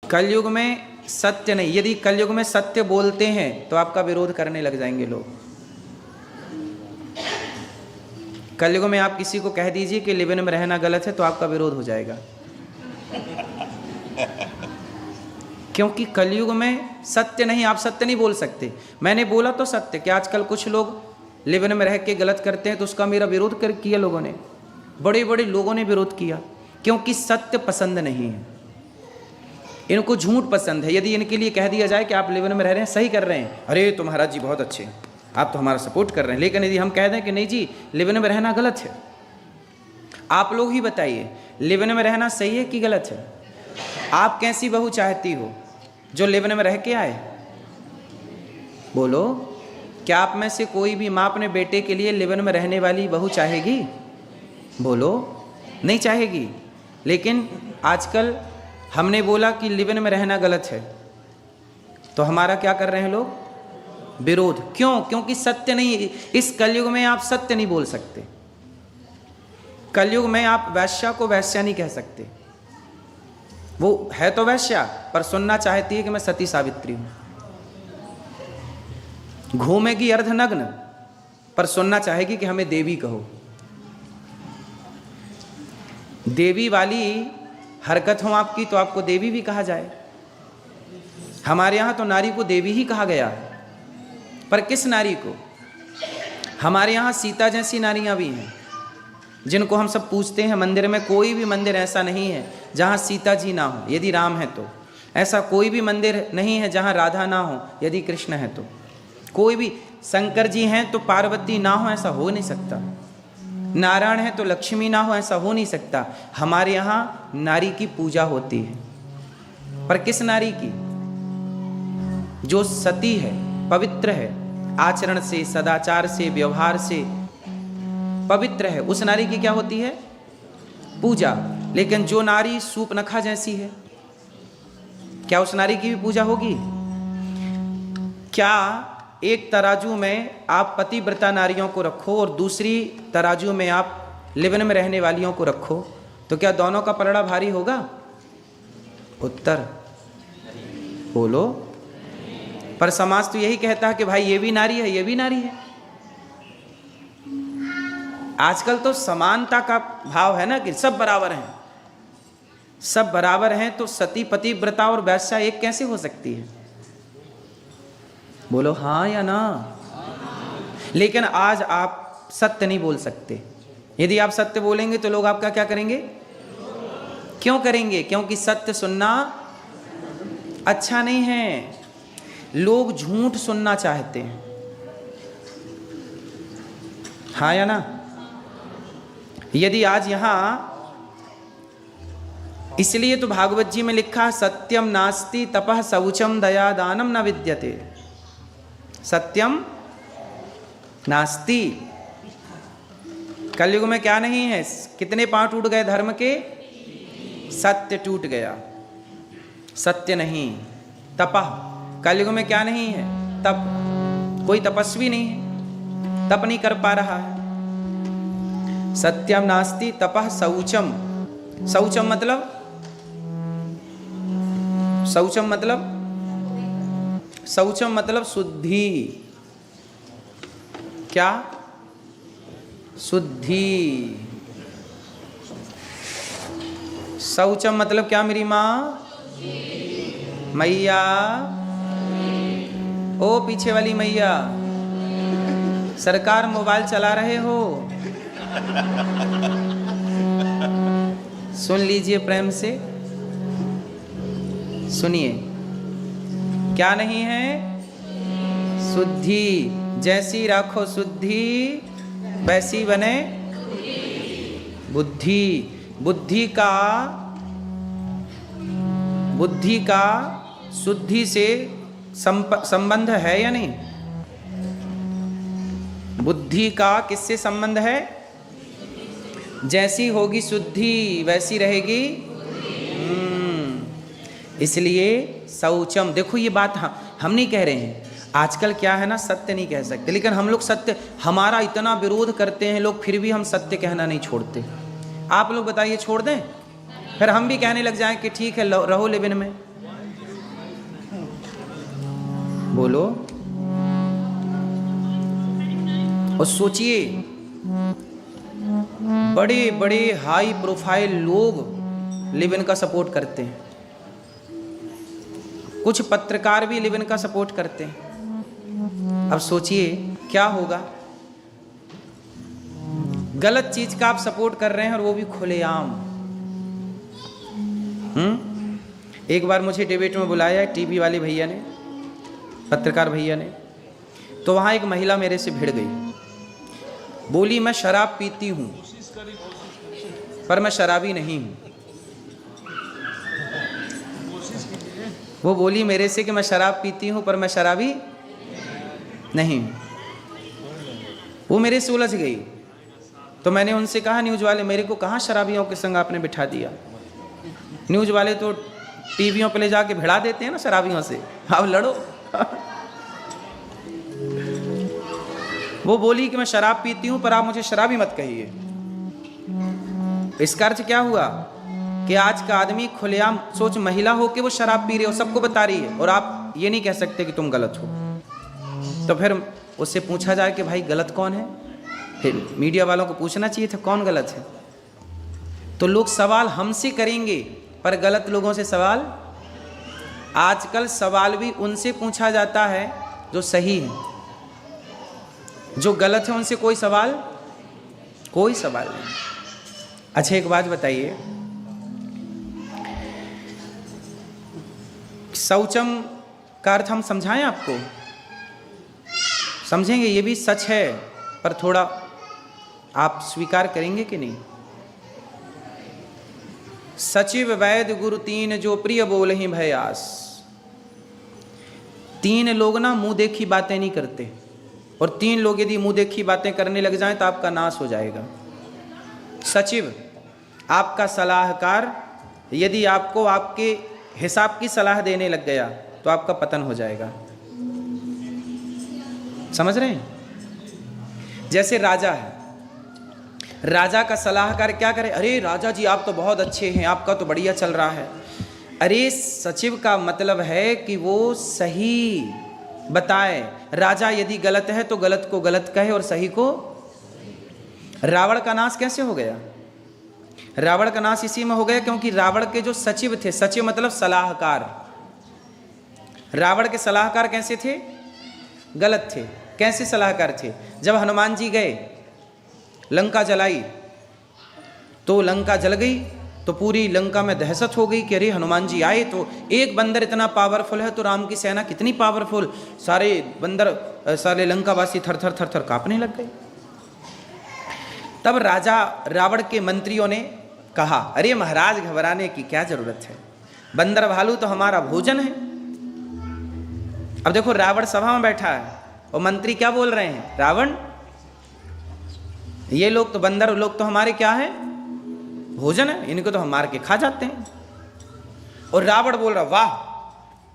कलयुग में सत्य नहीं, यदि कलयुग में सत्य बोलते हैं तो आपका विरोध करने लग जाएंगे लोग। कलयुग में आप किसी को कह दीजिए कि लिव इन में रहना गलत है तो आपका विरोध हो जाएगा, क्योंकि कलयुग में सत्य नहीं, आप सत्य नहीं बोल सकते। मैंने बोला तो सत्य कि आजकल कुछ लोग लिव इन में रह के गलत करते हैं तो उसका मेरा विरोध किया लोगों ने, बड़े बड़े लोगों ने विरोध किया, क्योंकि सत्य पसंद नहीं है, इनको झूठ पसंद है। यदि इनके लिए कह दिया जाए कि आप लिव इन में रह रहे हैं, सही कर रहे हैं, अरे तो महाराज जी बहुत अच्छे हैं, आप तो हमारा सपोर्ट कर रहे हैं। लेकिन यदि हम कह दें कि नहीं जी लिव इन में रहना गलत है, आप लोग ही बताइए लिव इन में रहना सही है कि गलत है? आप कैसी बहू चाहती हो जो लिव इन में रह के आए? बोलो, क्या आप में से कोई भी माँ अपने बेटे के लिए लिव इन में रहने वाली बहू चाहेगी? बोलो, नहीं चाहेगी। लेकिन आजकल हमने बोला कि लिव इन में रहना गलत है तो हमारा क्या कर रहे हैं लोग? विरोध। क्यों? क्योंकि सत्य नहीं। इस कलयुग में आप सत्य नहीं बोल सकते। कलयुग में आप वैश्या को वैश्या नहीं कह सकते, वो है तो वैश्या पर सुनना चाहती है कि मैं सती सावित्री हूं। घूमेगी अर्धनग्न पर सुनना चाहेगी कि हमें देवी कहो। देवी वाली हरकत हो आपकी तो आपको देवी भी कहा जाए। हमारे यहाँ तो नारी को देवी ही कहा गया है, पर किस नारी को? हमारे यहाँ सीता जैसी नारियाँ भी हैं जिनको हम सब पूछते हैं मंदिर में। कोई भी मंदिर ऐसा नहीं है जहाँ सीता जी ना हो, यदि राम है तो। ऐसा कोई भी मंदिर नहीं है जहाँ राधा ना हो, यदि कृष्ण है तो। कोई भी, शंकर जी हैं तो पार्वती ना हो, ऐसा हो नहीं सकता। नारायण है तो लक्ष्मी ना हो, ऐसा हो नहीं सकता। हमारे यहाँ नारी की पूजा होती है, पर किस नारी की? जो सती है, पवित्र है, आचरण से, सदाचार से, व्यवहार से पवित्र है, उस नारी की क्या होती है? पूजा। लेकिन जो नारी सूपनखा जैसी है, क्या उस नारी की भी पूजा होगी? क्या एक तराजू में आप पतिव्रता नारियों को रखो और दूसरी तराजू में आप लिव इन में रहने वालियों को रखो, तो क्या दोनों का पलड़ा भारी होगा? उत्तर बोलो। पर समाज तो यही कहता है कि भाई ये भी नारी है, ये भी नारी है। आजकल तो समानता का भाव है ना, कि सब बराबर हैं। सब बराबर हैं तो सती, पतिव्रता और वैश्या एक कैसे हो सकती है? बोलो हाँ या ना। लेकिन आज आप सत्य नहीं बोल सकते। यदि आप सत्य बोलेंगे तो लोग आपका क्या करेंगे? क्यों करेंगे? क्योंकि सत्य सुनना अच्छा नहीं है। लोग झूठ सुनना चाहते हैं, हाँ या ना। यदि आज यहां, इसलिए तो भागवत जी में लिखा सत्यम नास्ति तपः शौचम दया दानम न विद्यते। सत्यम नास्ति। कलयुग में क्या नहीं है? कितने पांव टूट गए धर्म के? सत्य टूट गया, सत्य नहीं। तपः, कलयुग में क्या नहीं है? तप। कोई तपस्वी नहीं है, तप नहीं कर पा रहा है। सत्यम नास्ति तपः शौचम। शौचम मतलब, शौचम मतलब, शौचम मतलब शुद्धि। क्या? शुद्धि। शौचम मतलब क्या मेरी माँ? मैया। ओ पीछे वाली मैया, सरकार मोबाइल चला रहे हो, सुन लीजिए प्रेम से, सुनिए। क्या नहीं है? शुद्धि। जैसी राखो शुद्धि वैसी बने बुद्धि। बुद्धि का शुद्धि से संबंध है या नहीं? बुद्धि का किससे संबंध है? जैसी होगी शुद्धि वैसी रहेगी। इसलिए शौचम। देखो ये बात हम नहीं कह रहे हैं। आजकल क्या है ना, सत्य नहीं कह सकते, लेकिन हम लोग सत्य, हमारा इतना विरोध करते हैं लोग, फिर भी हम सत्य कहना नहीं छोड़ते। आप लोग बताइए, छोड़ दें? फिर हम भी कहने लग जाएं कि ठीक है रहो लिव इन में। बोलो। और सोचिए, बड़े बड़े हाई प्रोफाइल लोग लिव इन का सपोर्ट करते हैं, कुछ पत्रकार भी लिव इन का सपोर्ट करते हैं। अब सोचिए क्या होगा। गलत चीज का आप सपोर्ट कर रहे हैं और वो भी खुलेआम। एक बार मुझे डिबेट में बुलाया टीवी वाले भैया ने, पत्रकार भैया ने, तो वहां एक महिला मेरे से भिड़ गई, बोली मैं शराब पीती हूं पर मैं शराबी नहीं हूं। वो बोली मेरे से कि मैं शराब पीती हूं पर मैं शराबी नहीं हूं। वो मेरे से उलझ गई। तो मैंने उनसे कहा, न्यूज वाले, मेरे को कहाँ शराबियों के संग आपने बिठा दिया? न्यूज वाले तो टीवियों पे ले जाके भिड़ा देते हैं ना शराबियों से, आप लड़ो। वो बोली कि मैं शराब पीती हूं पर आप मुझे शराबी मत कहिए। इसका अर्थ क्या हुआ कि आज का आदमी खुलेआम, सोच महिला हो कि वो शराब पी रही हो, सबको बता रही है, और आप ये नहीं कह सकते कि तुम गलत हो। तो फिर उससे पूछा जाए कि भाई गलत कौन है? फिर मीडिया वालों को पूछना चाहिए था कौन गलत है। तो लोग सवाल हमसे करेंगे पर गलत लोगों से सवाल, आजकल सवाल भी उनसे पूछा जाता है जो सही है, जो गलत है उनसे कोई सवाल नहीं। अच्छा एक बात बताइए, शौचम का अर्थ हम समझाएं आपको? समझेंगे? ये भी सच है पर थोड़ा आप स्वीकार करेंगे कि नहीं? सचिव वैद्य गुरु तीन जो प्रिय बोलहि भयास। तीन लोग ना मुंह देखी बातें नहीं करते, और तीन लोग यदि मुंह देखी बातें करने लग जाएं तो आपका नाश हो जाएगा। सचिव आपका सलाहकार यदि आपको आपके हिसाब की सलाह देने लग गया तो आपका पतन हो जाएगा। समझ रहे हैं? जैसे राजा है, राजा का सलाहकार क्या करे? अरे राजा जी आप तो बहुत अच्छे हैं, आपका तो बढ़िया चल रहा है। अरे सचिव का मतलब है कि वो सही बताए। राजा यदि गलत है तो गलत को गलत कहे और सही को। रावण का नाश कैसे हो गया? रावण का नाश इसी में हो गया क्योंकि रावण के जो सचिव थे, सचिव मतलब सलाहकार, रावण के सलाहकार कैसे थे? गलत थे। कैसे सलाहकार थे? जब हनुमान जी गए लंका जलाई तो लंका जल गई, तो पूरी लंका में दहशत हो गई कि अरे हनुमान जी आए तो एक बंदर इतना पावरफुल है तो राम की सेना कितनी पावरफुल। सारे बंदर, सारे लंकावासी थर थर थर थर कांपने लग गए। तब राजा रावण के मंत्रियों ने कहा, अरे महाराज घबराने की क्या जरूरत है, बंदर भालू तो हमारा भोजन है। अब देखो रावण सभा में बैठा है और मंत्री क्या बोल रहे हैं? रावण, ये लोग तो बंदर लोग तो हमारे क्या है? भोजन है, इनको तो हम मार के खा जाते हैं। और रावण बोल रहा, वाह,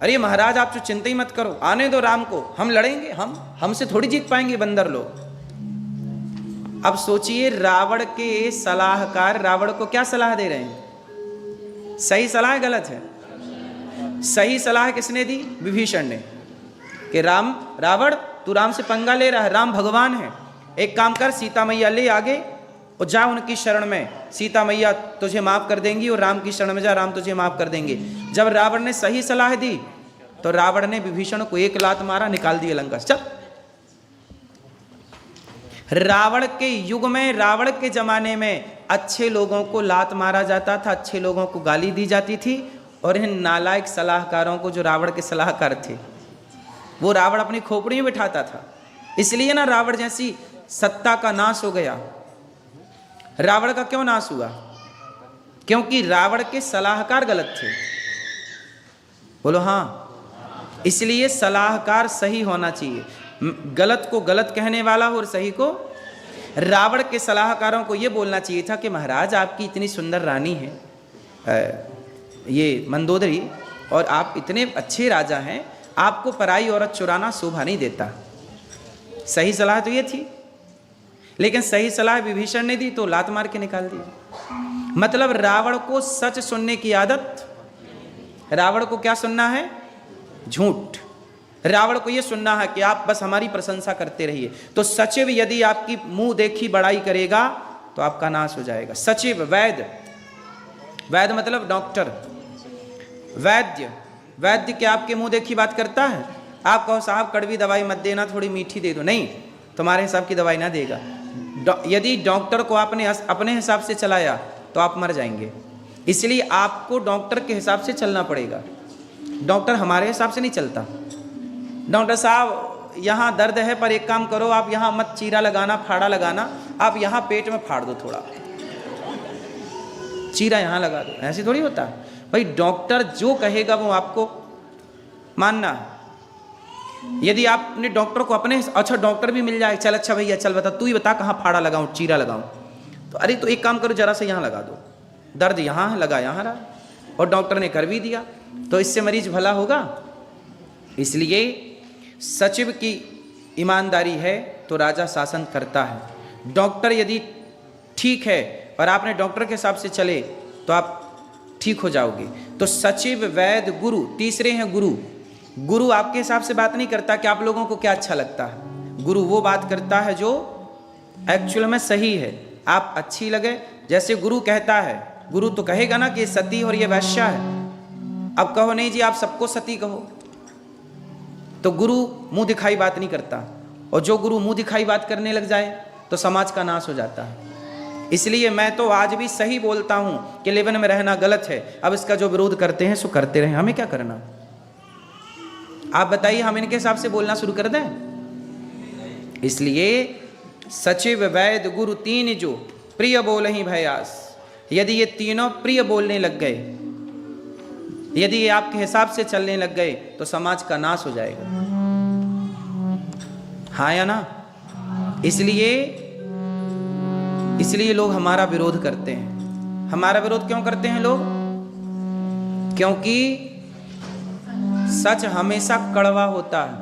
अरे महाराज आप तो चिंता ही मत करो, आने दो राम को, हम लड़ेंगे, हमसे थोड़ी जीत पाएंगे बंदर लोग। अब सोचिए रावण के सलाहकार रावण को क्या सलाह दे रहे हैं? सही सलाह है गलत है? सही सलाह किसने दी? विभीषण ने, कि रावण तू राम से पंगा ले रहा है, राम भगवान है, एक काम कर सीता मैया ले आगे और जा उनकी शरण में, सीता मैया तुझे माफ कर देंगी, और राम की शरण में जा, राम तुझे माफ कर देंगे। जब रावण ने सही सलाह दी तो रावण ने विभीषण को एक लात मारा, निकाल दिया लंका से। चल, रावण के युग में, रावण के जमाने में अच्छे लोगों को लात मारा जाता था, अच्छे लोगों को गाली दी जाती थी, और इन नालायक सलाहकारों को, जो रावण के सलाहकार थे, वो रावण अपनी खोपड़ी में बिठाता था। इसलिए ना रावण जैसी सत्ता का नाश हो गया। रावण का क्यों नाश हुआ? क्योंकि रावण के सलाहकार गलत थे। बोलो हाँ। इसलिए सलाहकार सही होना चाहिए, गलत को गलत कहने वाला हो और सही को। रावण के सलाहकारों को यह बोलना चाहिए था कि महाराज आपकी इतनी सुंदर रानी है ये मंदोदरी, और आप इतने अच्छे राजा हैं, आपको पराई औरत चुराना शोभा नहीं देता। सही सलाह तो ये थी, लेकिन सही सलाह विभीषण ने दी तो लात मार के निकाल दिया। मतलब रावण को सच सुनने की आदत, रावण को क्या सुनना है? झूठ। रावण को ये सुनना है कि आप बस हमारी प्रशंसा करते रहिए। तो सचिव यदि आपकी मुंह देखी बड़ाई करेगा तो आपका नाश हो जाएगा। सचिव वैद्य, वैद्य मतलब डॉक्टर, वैद्य, वैद्य क्या आपके मुंह देखी बात करता है? आप कहो साहब कड़वी दवाई मत देना, थोड़ी मीठी दे दो, नहीं, तुम्हारे हिसाब की दवाई ना देगा। यदि डॉक्टर को आपने अपने हिसाब से चलाया तो आप मर जाएंगे। इसलिए आपको डॉक्टर के हिसाब से चलना पड़ेगा। डॉक्टर हमारे हिसाब से नहीं चलता। डॉक्टर साहब यहाँ दर्द है पर एक काम करो, आप यहाँ मत चीरा लगाना, फाड़ा लगाना, आप यहाँ पेट में फाड़ दो, थोड़ा चीरा यहाँ लगा दो। ऐसे थोड़ी होता है भाई। डॉक्टर जो कहेगा वो आपको मानना है। यदि आपने डॉक्टर को अपने, अच्छा डॉक्टर भी मिल जाए, चल अच्छा भैया चल बता, तू ही बता कहाँ फाड़ा लगाऊं, चीरा लगाऊं, तो अरे तो एक काम करो जरा से यहाँ लगा दो, दर्द यहाँ है, लगा यहाँ रहा, और डॉक्टर ने कर भी दिया, तो इससे मरीज भला होगा। इसलिए सचिव की ईमानदारी है तो राजा शासन करता है। डॉक्टर यदि ठीक है और आपने डॉक्टर के हिसाब से चले तो आप ठीक हो जाओगे। तो सचिव, वैद्य, गुरु, तीसरे हैं गुरु। गुरु आपके हिसाब से बात नहीं करता कि आप लोगों को क्या अच्छा लगता है। गुरु वो बात करता है जो एक्चुअल में सही है, आप अच्छी लगे। जैसे गुरु कहता है, गुरु तो कहेगा ना कि ये सती और ये वैश्या है, अब कहो नहीं जी आप सबको सती कहो, तो गुरु मुंह दिखाई बात नहीं करता। और जो गुरु मुंह दिखाई बात करने लग जाए तो समाज का नाश हो जाता है। इसलिए मैं तो आज भी सही बोलता हूं कि लेवन में रहना गलत है। अब इसका जो विरोध करते हैं सो करते रहें, हमें क्या करना। आप बताइए हम इनके हिसाब से बोलना शुरू कर दें। इसलिए सचिव, वैद्य, गुरु तीन जो प्रिय बोल ही भयास, यदि ये तीनों प्रिय बोलने लग गए, यदि ये आपके हिसाब से चलने लग गए तो समाज का नाश हो जाएगा। हाँ या ना? इसलिए लोग हमारा विरोध करते हैं। हमारा विरोध क्यों करते हैं लोग? क्योंकि सच हमेशा कड़वा होता है।